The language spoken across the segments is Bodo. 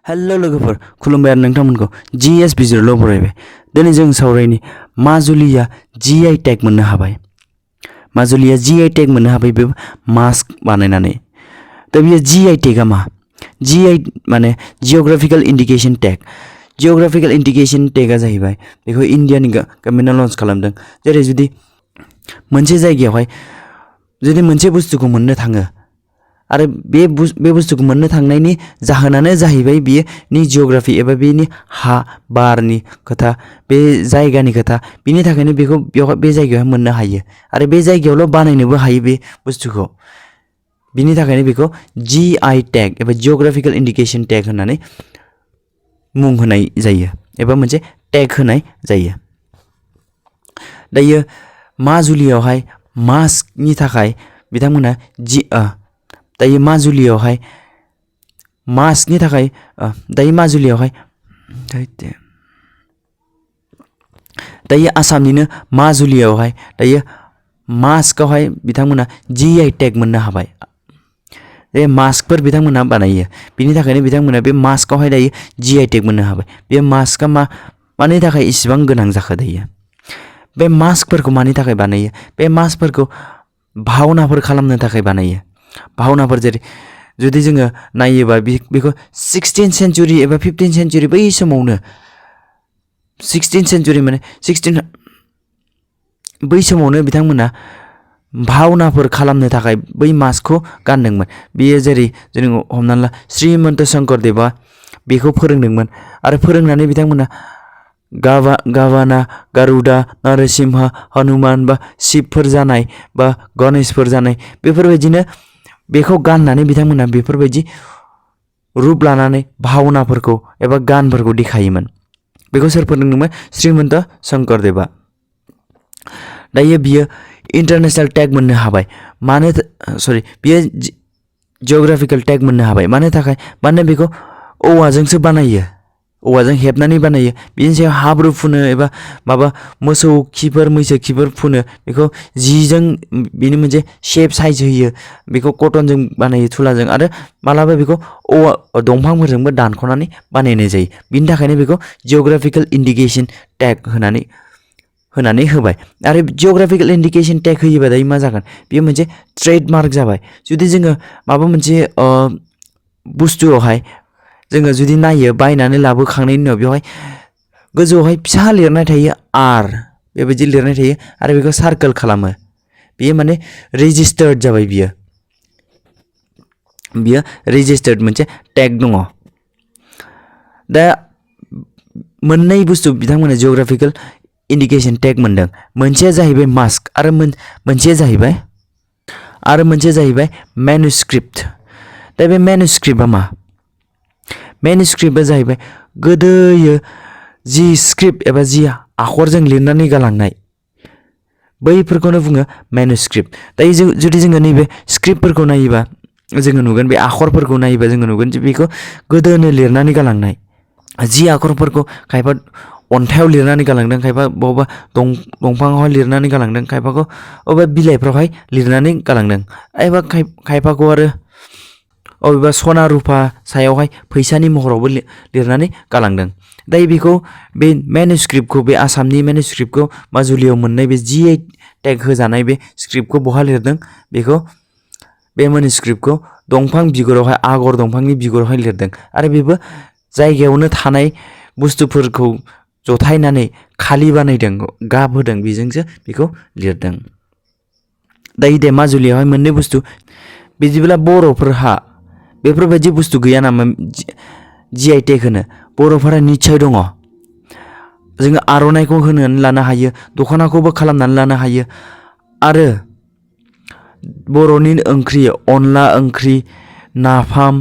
हेलो लोगोफोर खुलुमबाय आरो नोंथांमोनखौ जीएस बिजिरल' बरायबाय। दिनै जों सावरायनि माजुलिया जीआई टैग मोननो हाबाय। माजुलिया जीआई टैग मोननो हाबाय बे मास्क बानायनानै। दा बेयो जीआई टैगआ मा? जीआई माने जिअग्राफिकल इंडिकेशन टैग। जिअग्राफिकल इंडिकेशन टैगआ जाहैबाय बेखौ इन्डियानि गभर्नमेन्टआ लन्च खालामदों। जेरै जुदि मोनसे जायगायावहाय जुदि मोनसे बुस्थुखौ मोननो थाङो आरो बे बुस्थुखौ मोननो थांनायनि जाहोनानो जाहैबाय बेनि जिअग्राफि एबा बेनि हा बारनि खोथा, बे जायगानि खोथा। बिनि थाखायनो बेखौ बेयाव बे जायगायाव मोननो हायो आरो बे जायगायावल' बानायनोबो हायो बे बुस्थुखौ। बिनि थाखायनो बेखौ जीआई टैग एबा जिअग्राफिकल इंडिकेशन टैग होननानै मुं होनाय जायो एबा मोनसे टैग होनाय जायो। दायो माजुलियावहाय मास्कनि थाखाय बिथांमोना दायो माजुलियावहाय मास्कनि थाखाय दायो आसामनिनो माजुलियावहाय दायो मास्कआवहाय बिथांमोना जीआई टैग मोननो हाबाय। बे मास्कफोर बिथांमोना बानायो, बिनि थाखायनो बिथांमोना बे मास्कआवहाय दायो जीआई टैग मोननो हाबाय। बे मास्कआ मानि थाखाय इसिबां गोनां जाखो दायो? बे मास्कफोरखौ मानि थाखाय बानायो? बे मास्कफोरखौ भावनाफोर खालामनो थाखाय बानायो। भावनाफोर जेरै जुदि जोङो नायोबा बेखौ 16th सेन्चुरि एबा 15th सेन्चुरि बै समावनो 16th सेन्चुरि माने बै समावनो बिथांमोना भावनाफोर खालामनो थाखाय बै मास्कखौ गानदोंमोन। बेयो जेरै जों हमना ला श्रीमन्त शंकरदेवा बेखौ फोरोंदोंमोन आरो फोरोंनानै बिथांमोना गावाना, गारुडा, नरसिंहा, हनुमान बा शिबफोर जानाय बा गणेशफोर जानाय बेफोरबायदिनो बेखौ गाननानै बिथांमोना बेफोरबायदि रुप लानानै भावनाफोरखौ एबा गानफोरखौ देखायोमोन। बेखौ सोर फोरोंदोंमोन? श्रीमन्त शंकरदेवा। दायो बियो इन्टारनेशनल टैग मोननो हाबाय। बियो जिअग्राफिकल टैग मोननो हाबाय। मानो थाखाय? मानोना बेखौ औवाजोंसो बानायो, औवाजों हेबनानै बानायो। बिनि सायाव हाब्रु फुनो एबा माबा मोसौ खिफोर मैसो खिफोर फुनो, बेखौ जिजों बिनि मोनसे शेप साइज होयो। बेखौ कटनजों बानायो, थुलाजों, आरो मालाबा बेखौ औवा दंफांफोरजोंबो दानख'नानै बानायनाय जायो। बिनि थाखायनो बेखौ जिअग्राफिकल इंडिकेशन टैग होनानै होबाय। आरो जिअग्राफिकल इंडिकेशन टैग होयोबा दायो मा जागोन? बेयो मोनसे ट्रेडमार्क जाबाय। जुदि जोङो माबा मोनसे बुस्थुआवहाय जोङो जुदि नायो, बायनानै लाबोखांनायनि उनाव बेवहाय गोजौआवहाय फिसा लिरनाय थायो आर, बेबायदि लिरनाय थायो आरो बेखौ सार्कोल खालामो। बेयो माने रेजिस्टार्ड जाबाय। बियो रेजिस्टार्ड मोनसे टैग दङ। दा मोननै बुस्थु बिथांमोना जिअग्राफिकल इंडिकेशन टैग मोनदों। मोनसेया जाहैबाय मास्क आरो मोनसेया जाहैबाय मेनुस्क्रिप्ट। दा बे मेनुस्क्रिप्टआ मा? मेनुस्क्रिप्टआ जाहैबाय गोदोयो जि स्क्रिप्ट एबा जि आखरजों लिरनानै गालांनाय, बैफोरखौनो बुङो मेनुस्क्रिप्ट। दायो जुदि जोङो नैबे स्क्रिप्टफोरखौ नायोबा जोङो नुगोन, बे आखरफोरखौ नायोबा जोङो नुगोन जे बेखौ गोदोनो लिरनानै गालांनाय। जि आखरफोरखौ खायफा अन्थाइयाव लिरनानै गालांदों, खायफा बबेबा दंफाङावहाय लिरनानै गालांदों, खायफाखौ बबेबा बिलाइफ्रावहाय लिरनानै गालांदों, एबा खायफाखौ आरो अबेबा सना रुफा सायावहाय फैसानि महरावबो लिरनानै गालांदों। दायो बेखौ बे मेनुस्क्रिप्टखौ, बे आसामनि मेनुस्क्रिप्टखौ माजुलियाव मोननाय बे जीआई टैग होजानाय बे स्क्रिप्टखौ बहा लिरदों? बेखौ बे मेनुस्क्रिप्टखौ दंफां बिगुरावहाय, आगर दंफांनि बिगुरावहाय लिरदों आरो बेबो जायगायावनो थानाय बुस्थुफोरखौ जथायनानै खालि बानायदों, गाब होदों, बेजोंसो बेखौ लिरदों। दायो दे माजुलियावहाय मोननै बुस्थु, बिदिब्ला बर'फोरहा बेफोरबायदि बुस्थु गैया नामा जीआई टैग होनो? बर'फोरा निस्सय दङ। जोङो आर'नाइखौ होनानै लानो हायो, दख'नाखौबो खालामनानै लानो हायो, आरो बर'नि ओंख्रि, अनला ओंख्रि, नाफाम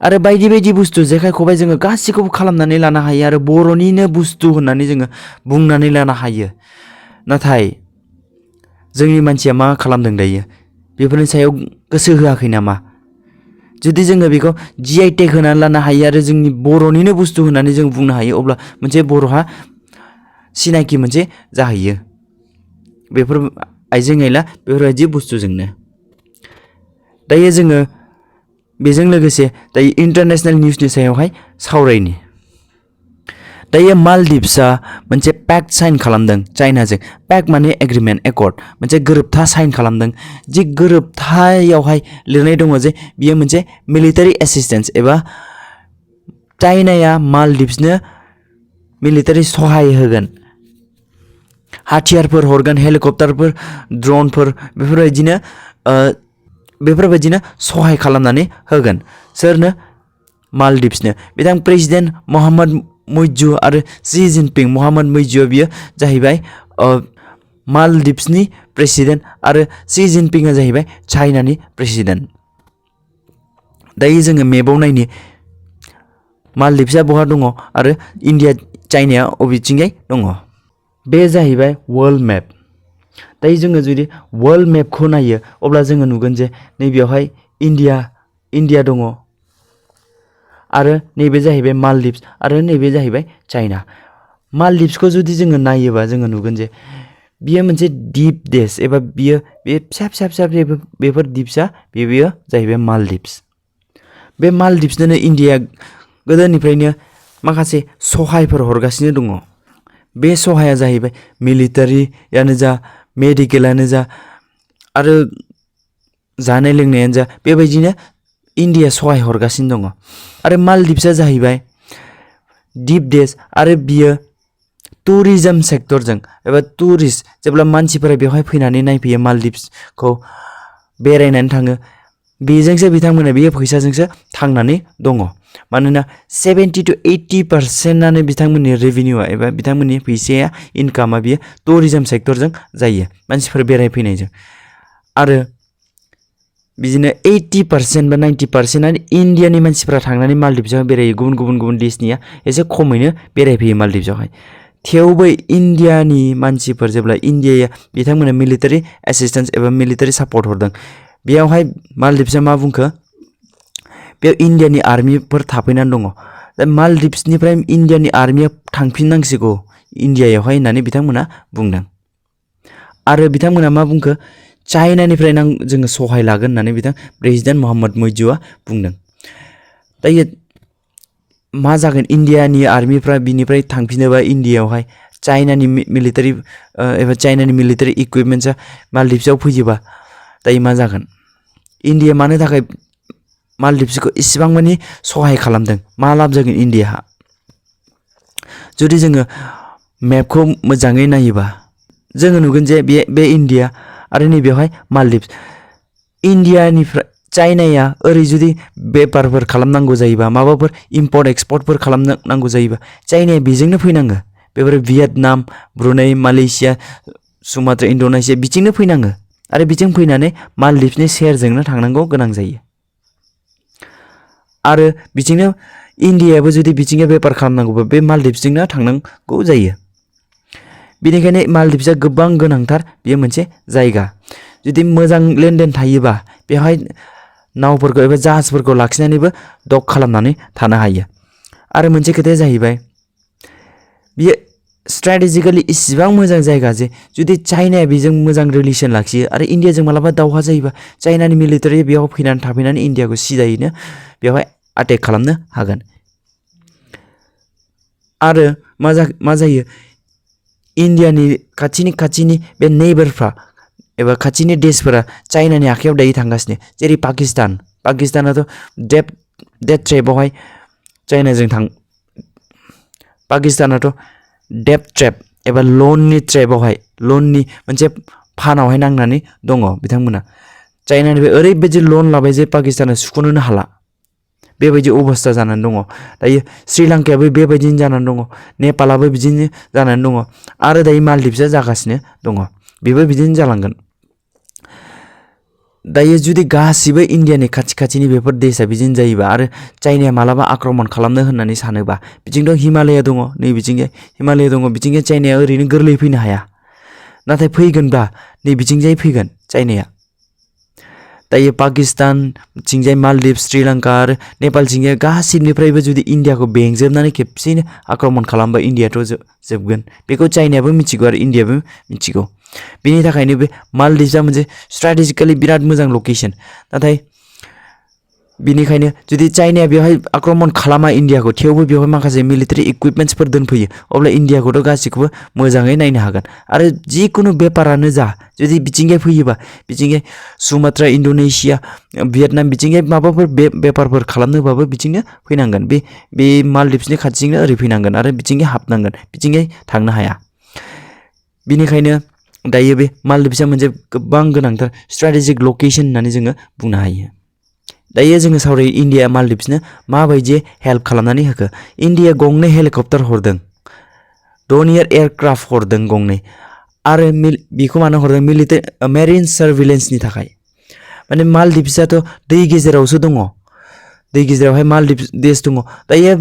आरो बायदि बायदि बुस्थु, जेखाइ खबाइ, जोङो गासैखौबो खालामनानै लानो हायो आरो बर'निनो बुस्थु होननानै जोङो बुंनानै लानो हायो। नाथाय जोंनि मानसिया मा खालामदों दायो? बेफोरनि सायाव गोसो होआखै नामा? जुदि जोङो बेखौ जीआई टैग होनानै लानो हायो आरो जोंनि बर'निनो बुस्थु होननानै जों बुंनो हायो, अब्ला मोनसे बर'हा सिनायथि मोनसे जाहैयो बेफोर आइजें आइला बेफोरबायदि बुस्थुजोंनो। दायो जोङो बेजों लोगोसे दायो इन्टारनेशनेल निउसनि सायावहाय सावरायनि दायो मालदिभ्सआ मोनसे पेक्ट साइन खालामदों चाइनाजों पेक्ट माने एग्रिमेन्ट एकर्ड मोनसे गोरोबथा साइन खालामदों जि गोरोबथायावहाय लिरनाय दङ जे बियो मोनसे मिलिटारि एसिस्टेन्स एबा चाइनाया मालदिभ्सनो मिलिटारि सहाय होगोन हाथियारफोर हरगोन हेलिकप्टारफोर ड्रनफोर बेफोरबायदिनो सहाय खालामनानै होगोन सोरनो मालदिभ्सनो बिथां प्रेसिडेन्ट मोहम्मद मुइज्जु आरो शी जिनपिं मोहम्मद मुइज्जुआ बियो जाहैबाय मालदिभ्सनि प्रेसिडेन्ट आरो शी जिनपिंआ जाहैबाय चाइनानि प्रेसिडेन्ट दायो जोङो मेपआव नायनि मालदिभ्सआ बहा दङ आरो इन्डिया चाइनाया अबेथिंजाय दङ बे जाहैबाय वर्ल्ड मेप दायो जोङो जुदि वर्ल्ड मेपखौ नायो अब्ला जोङो नुगोन जे नैबेयावहाय इन्डिया दङ आरो नैबे जाहैबाय मालदिभ्स आरो नैबे जाहैबाय चाइना मालदिभ्सखौ जुदि जोङो नायोबा जोङो नुगोन जे बियो मोनसे दिप देश एबा बे फिसा बेफोर दिपसा बेयो जाहैबाय मालदिभ्स बे मालदिभ्सनो इन्डिया गोदोनिफ्रायनो माखासे सहायफोर हरगासिनो दङ बे सहाया जाहैबाय मिलिटारियानो जा मेडिकेलानो जा आरो जानाय लोंनायानो जा बेबायदिनो इन्डिया सहाय हरगासिनो दङ आरो मालदिभ्सआ जाहैबाय दिप देश आरो बियो टुरिज्म सेक्टरजों एबा टुरिस्ट जेब्ला मानसिफोरा बेवहाय फैनानै नायफैयो मालदिभ्सखौ बेरायनानै थाङो बेजोंसो बिथांमोना बे फैसाजोंसो थांनानै दङ मानोना 70 to 80% बिथांमोननि रेभिनिउआ एबा बिथांमोननि फैसाया इनकामा बियो टुरिज्म सेक्टरजों जायो मानसिफोर बेरायफैनायजों आरो बिदिनो 80% बा 90% इन्डियानि मानसिफोरा थांनानै मालदिभ्सआव बेरायो गुबुन देशनिया एसे खमैनो बेरायफैयो मालदिभ्सआवहाय थेवबो इन्डियानि मानसिफोर जेब्ला इन्डियाया बिथांमोना मिलिटारि एसिस्टेन्स एबा मिलिटारि सापर्ट हरदों बेयावहाय मालदिभ्सआ मा बुंखो बेयाव इन्डियानि आर्मिफोर थाफैनानै दङ दा मालदिभ्सनिफ्राय इन्डियानि आर्मिया थांफिननांसिगौ इन्डियायावहाय होननानै बिथांमोना बुंदों आरो बिथांमोना मा बुंखो चाइनानिफ्राय जोङो सहाय लागोन होननानै बिथां प्रेसिडेन्ट मोहम्मद मुइज्जुआ बुंदों दायो मा जागोन इन्डियानि आर्मिफ्रा बिनिफ्राय थांफिनोबा इन्डियायावहाय चाइनानि मिलिटारि एबा चाइनानि मिलिटारि इकुइपमेन्टसा मालदिभ्सआव फैयोबा दायो मा जागोन इन्डिया मानो थाखाय मालदिभ्सखौ इसिबां मानि सहाय खालामदों मा लाब जागोन इन्डियाहा जुदि जोङो मेपखौ मोजाङै नायोबा जोङो नुगोन जे बे इन्डिया आरो नैबेयावहाय मालदिभ्स इन्डियानिफ्राय चाइनाया ओरै जुदि बेफारफोर खालामनांगौ जायोबा माबाफोर इम्पर्ट एक्सपर्टफोर खालामनांगौ जायोबा चाइनाया बेजोंनो फैनांगो बेफोर Vietnam Brunei Malaysia Sumatra Indonesia बिथिंनो फैनांगो आरो बिथिं फैनानै मालदिभ्सनि सेरजोंनो थांनांगौ गोनां जायो आरो बिथिंनो इन्डियायाबो जुदि बिथिंनो बेफार खालामनांगौबा बे मालदिभ्सजोंनो थांनांगौ जायो बेनिखायनो मालदिभ्सआ गोबां गोनांथार बेयो मोनसे जायगा जुदि मोजां लेनदेन थायोबा बेवहाय नावफोरखौ एबा जाहाजफोरखौ लाखिनानैबो डक खालामनानै थानो हायो आरो मोनसे खोथाया जाहैबाय बियो स्ट्रेटेजिकलि इसिबां मोजां जायगा जे जुदि चाइनाया बेजों मोजां रिलेसन लाखियो आरो इन्डियाजों मालाबा दावहा जायोबा चाइनानि मिलिटारि बेयाव फैनानै थाफैनानै इन्डियाखौ सिदायैनो बेवहाय एटेक खालामनो हागोन आरो मा जायो इन्डियानि खाथिनि बे नेइबारफ्रा एबा खाथिनि देशफोरा चाइनानि आखायाव दायो थांगासिनो जेरै पाकिस्तानाथ' डेथ ट्रेपआवहाय चाइनाजों पाकिस्तानाथ' डेथ ट्रेप एबा लननि ट्रेपआवहाय लननि मोनसे फानावहाय नांनानै दङ बिथांमोना चाइनानिफ्राय ओरैबायदि लन लाबाय जे पाकिस्ताना सुख'नोनो हाला बेबायदि अबस्था जानानै दङ दायो श्रीलंकायाबो बेबायदिनो जानानै दङ नेपालाबो बिदिनो जानानै दङ आरो दायो मालदिभ्सआ जागासिनो दङ बेबो बिदिनो जालांगोन दायो जुदि गासिबो इन्डियानि खाथिनि बेफोर देशा बिदिनो जायोबा आरो चाइनाया मालाबा आक्रमण खालामनो होननानै सानोबा बिथिंथ' हिमालया दङ नै बिथिंजाय हिमालया दङ बिथिंजाय चाइनाया ओरैनो गोरलै फैनो हाया नाथाय फैगोनबा नै बिथिंजाय फैगोन चाइनाया दायो पाकिस्तानथिंजाय मालदिभ्स श्रीलंका आरो नेपालथिंजाय गासिबनिफ्रायबो जुदि इन्डियाखौ बेंजोबनानै खेबसेयैनो आक्रमण खालामबा इन्डियाथ' जोबगोन बेखौ चाइनायाबो मिथिगौ आरो इन्डियाबो मिथिगौ बेनि थाखायनो बे मालदिभ्सआ मोनसे स्ट्रेटेजिकलि बिराद मोजां लकेसन नाथाय बिनिखायनो जुदि चाइनाया बेवहाय आक्रमण खालामा इन्डियाखौ थेवबो बेवहाय माखासे मिलिटारि इक्विपमेन्ट्सफोर दोनफैयो अब्ला इन्डियाखौथ' गासिखौबो मोजाङै नायनो हागोन आरो जिकुनु बेपारानो जा जुदि बिथिंजाय फैयोबा बिथिंजाय सुमात्रा इन्डोनेशिया भियेटनाम बिथिंजाय माबाफोर बेपारफोर खालामनोबाबो बिथिंनो फैनांगोन बे मालदिभ्सनि खाथिजोंनो ओरै फैनांगोन आरो बिथिंजाय हाबनांगोन बिथिंजाय थांनो हाया बिनिखायनो दायो बे मालदिभ्सआ मोनसे गोबां गोनांथार स्ट्रेटेजिक लकेशन होननानै जोङो बुंनो हायो दायो जोङो सावरायो इन्डिया मालदिभ्सनो माबायदि हेल्प खालामनानै होखो इन्डिया गंनै हेलिकप्टार हरदों डनियर एयारक्राफ्ट हरदों गंनै आरो बेखौ मानो हरदों मिलिटारि मेरिन सार्भिलेन्सनि थाखाय माने मालदिभ्सआथ' दै गेजेरावसो दङ दै गेजेरावहाय मालदिभ्स देश दङ दायो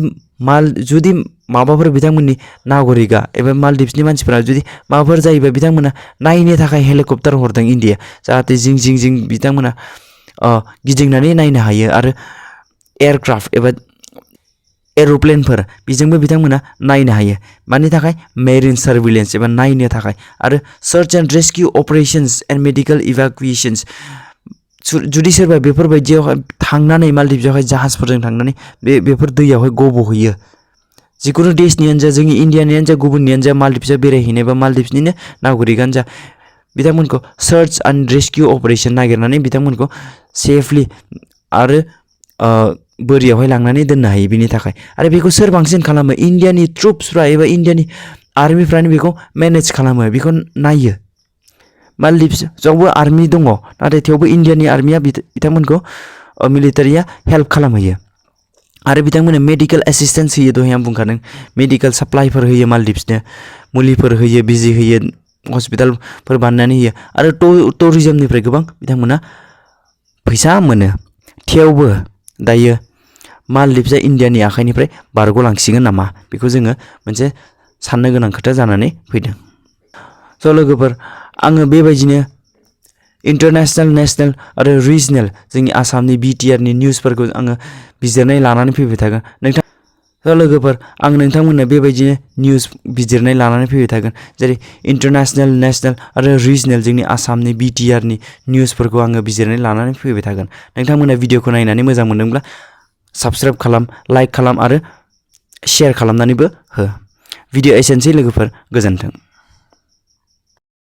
जुदि माबाफोर बिथांमोननि नागरिकआ एबा मालदिभ्सनि मानसिफोरा जुदि माबाफोर जायोबा बिथांमोना नायनो थाखाय हेलिकप्टार हरदों इन्डिया जाहाथे जिं बिथांमोना गिदिंनानै नायनो हायो आरो एयारक्राफ्ट एबा एर'प्लेनफोर बेजोंबो बिथांमोना नायनो हायो मानि थाखाय मेरिन सार्भिलेन्स एबा नायनो थाखाय आरो search and rescue operations and medical evacuations जुदि सोरबा बेफोरबायदियावहाय थांनानै मालदिभ्सआवहाय जाहाजफोरजों थांनानै बेफोर दैयावहाय गब'हैयो जिकुनु देशनियानो जा जोंनि इन्डियानियानो जा गुबुननियानो जा मालदिभ्सआव बेरायहैनाय बा मालदिभ्सनिनो नागरिकानो जा बिथांमोनखौ सार्च एन्ड रेस्किउ अपारेशन नागिरनानै बिथांमोनखौ सेफलि आरो बोरियावहाय लांनानै दोननो हायो बिनि थाखाय आरो बेखौ सोर बांसिन खालामो इन्डियानि ट्रुप्सफ्रा एबा इन्डियानि आर्मिफ्रानो बेखौ मेनेज खालामो बेखौ नायो मालदिभ्सआवबो आर्मि दङ नाथाय थेवबो इन्डियानि आर्मिया बिथांमोनखौ मिलिटारिया हेल्प खालामहैयो आरो बिथांमोननो मेडिकेल एसिस्टेन्स होयो दहाय आं बुंखादों मेडिकेल साप्लाइफोर होयो मालदिभ्सनो मुलिफोर होयो बिजि होयो हस्पिटालफोर बानायनानै होयो आरो टुरिजमनिफ्राय गोबां बिथांमोना फैसा मोनो थेवबो दायो मालदिभ्सआ इन्डियानि आखाइनिफ्राय बारग'लांसिगोन नामा बेखौ जोङो मोनसे साननो गोनां खोथा जानानै फैदों स' लोगोफोर आङो बेबायदिनो इन्टारनेशनेल नेशनेल आरो रिजनेल जोंनि आसामनि बिटिआरनि निउसफोरखौ आङो बिजिरनाय लानानै फैबाय थागोन लोगोफोर आं नोंथांमोननो बेबायदिनो निउस बिजिरनाय लानानै फैबाय थागोन जेरै इन्टारनेशनेल नेशनेल आरो रिजनेल जोंनि आसामनि बिटिआरनि निउसफोरखौ आङो बिजिरनाय लानानै फैबाय थागोन नोंथांमोना भिडिअखौ नायनानै मोजां मोनदोंब्ला साबस्क्राइब खालाम लाइक खालाम आरो शेयार खालामनानैबो हो भिडिअ एसेनोसै लोगोफोर गोजोन्थों